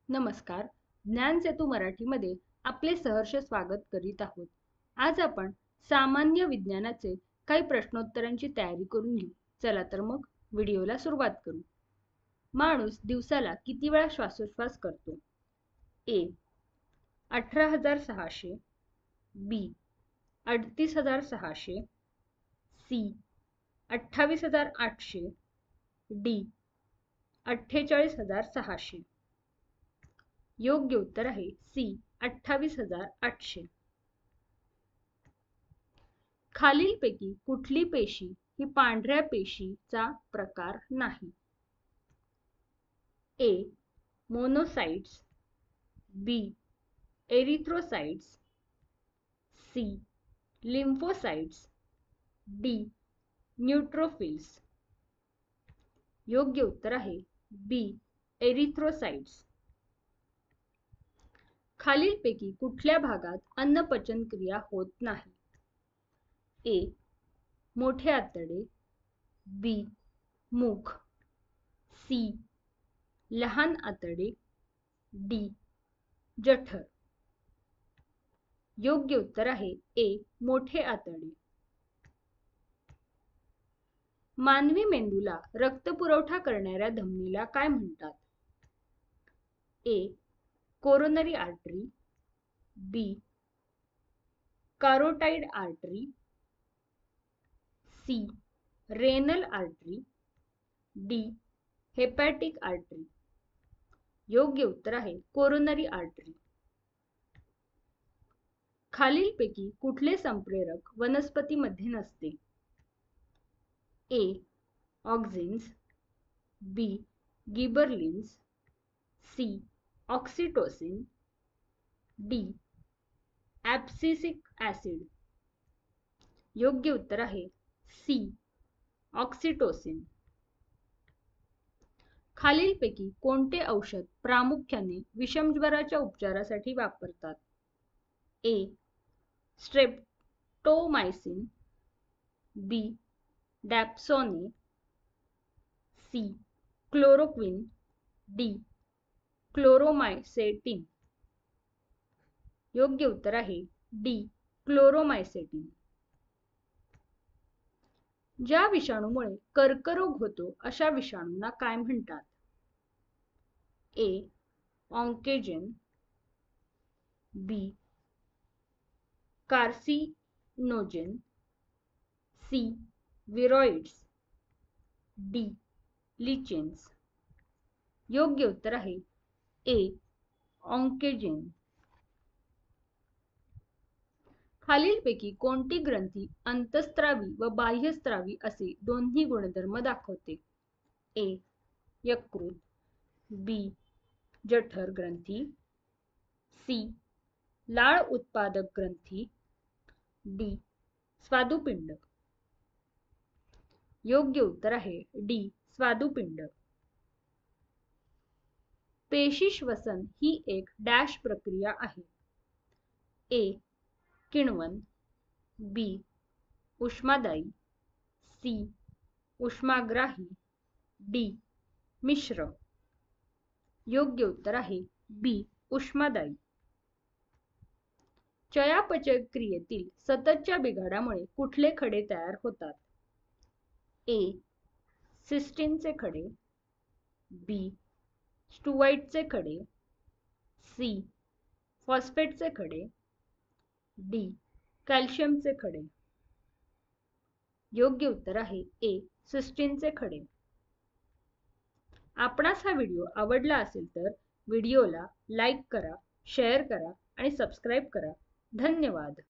नमस्कार. ज्ञान सेतू मराठीमध्ये आपले सहर्ष स्वागत करीत आहोत. आज आपण सामान्य विज्ञानाचे काही प्रश्नोत्तरांची तयारी करून घेऊ. चला तर मग व्हिडिओला सुरुवात करू. माणूस दिवसाला किती वेळा श्वासोच्छ्वास करतो? ए 18,600, बी 38,600, सी 28,800, डी 48,600. योग्य उत्तर आहे सी 28,800. खालीलपैकी कुठली पेशी ही पांढऱ्या पेशीचा प्रकार नाही? A monocytes, B erythrocytes, C lymphocytes, D neutrophils. योग्य उत्तर आहे बी एरिथ्रोसाइट्स. खालीलपैकी कुठल्या भागात अन्नपचन क्रिया होत नाही? ए मोठे आतडे, बी मुख, सी लहान आतडे, डी जठर. योग्य उत्तर आहे ए मोठे आतडे. मानवी मेंदूला रक्तपुरवठा करणाऱ्या धमनीला काय म्हणतात? A coronary artery, B carotid artery, C renal artery, D hepatic artery. योग्य उत्तर आहे कोरोनरी आर्टरी. खालीलपैकी कुठले संप्रेरक वनस्पतीमध्ये नसते? A auxins, B gibberellins, C oxytocin, D abscisic acid. योग्य उत्तर आहे सी ऑक्सिटोसिन. खालीलपैकी कोणते औषध प्रामुख्याने विषमज्वराच्या उपचारासाठी वापरतात? ए स्ट्रेप्टोमायसिन, बी डॅप्सोने, सी क्लोरोक्विन, डी क्लोरोमायसेटिन. योग्य उत्तर आहे डी क्लोरोमायसेटिन. ज्या विषाणूमुळे कर्करोग होतो अशा विषाणूंना काय म्हणतात? ए ऑन्कोजेन, बी कार्सिनोजेन, सी विरॉइड्स, डी लिचेन्स. योग्य उत्तर आहे ए ऑन्कोजेन. खालीलपैकी कोणती ग्रंथी अंतःस्रावी व बाह्यस्रावी असे दोन्ही गुणधर्म दाखवते? ए यकृत, बी जठर ग्रंथी, सी लाळ उत्पादक ग्रंथी, डी स्वादुपिंड. योग्य उत्तर आहे डी स्वादुपिंड. पेशी श्वसन ही एक डॅश प्रक्रिया आहे? ए किण्वन, बी उष्मादायी, सी उष्माग्राही, डी मिश्र. योग्य उत्तर आहे बी उष्मादायी. चयापचय क्रियेतील सततच्या बिघाडामुळे कुठले खडे तयार होतात? ए सिस्टीनचे खडे, बी स्टुवाइटचे खडे, सी फॉस्फेटचे खडे, डी कॅल्शियमचे खडे. योग्य उत्तर आहे ए सिस्टीनचे खडे. आपणास हा व्हिडिओ आवडला असेल तर व्हिडिओला लाईक करा, शेअर करा आणि सबस्क्राईब करा. धन्यवाद.